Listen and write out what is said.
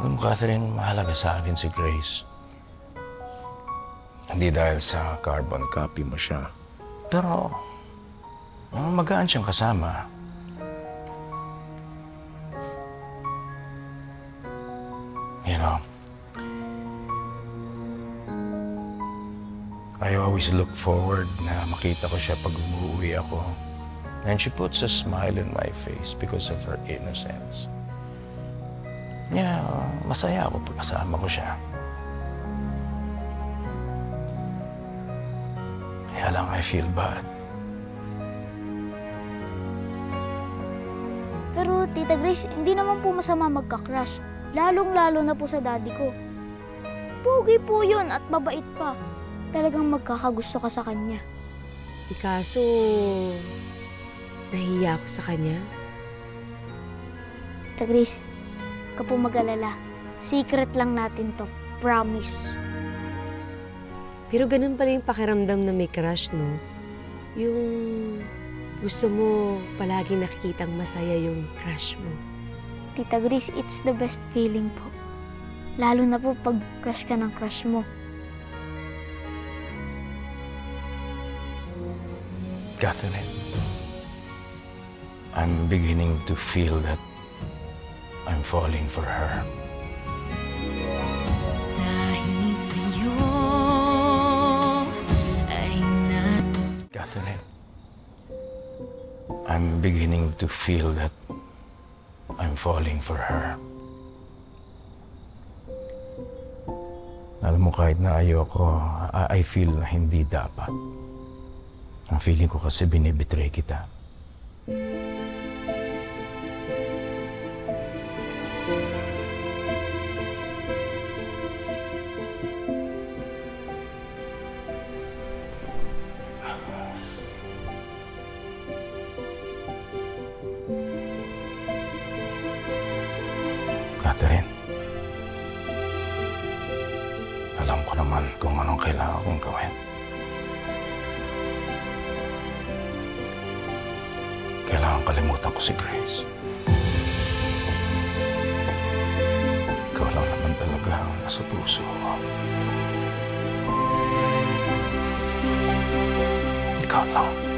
Alam mo, Catherine, mahalaga sa akin si Grace. Hindi dahil sa carbon copy mo siya. Pero, magaan siyang kasama. You know, I always look forward na makita ko siya pag umuwi ako. And she puts a smile in my face because of her innocence. Yeah, masaya ako pag kasama ko siya. Kaya lang I feel bad. Pero, Tita Grace, hindi naman po masama magka-crush. Lalong-lalo na po sa daddy ko. Pogi po yun at mabait pa. Talagang magkakagusto ka sa kanya. Kaso, nahihiya ako sa kanya. Tita Grace, ka po mag-alala. Secret lang natin to. Promise. Pero ganun pala yung pakiramdam na may crush, no? Yung gusto mo palaging nakikitang masaya yung crush mo. Tita Grace, it's the best feeling po. Lalo na po pag crush ka ng crush mo. Catherine, I'm beginning to feel that I'm falling for her. Catherine, I'm beginning to feel that I'm falling for her. Alam mo, kahit na ayoko, I feel na hindi dapat. Ang feeling ko kasi binibetray kita. Catherine, alam ko naman kung anong kailangan kong gawin. Kailangan kalimutan ko si Grace. Ikaw lang naman talaga ang nasa puso ko. Ikaw lang.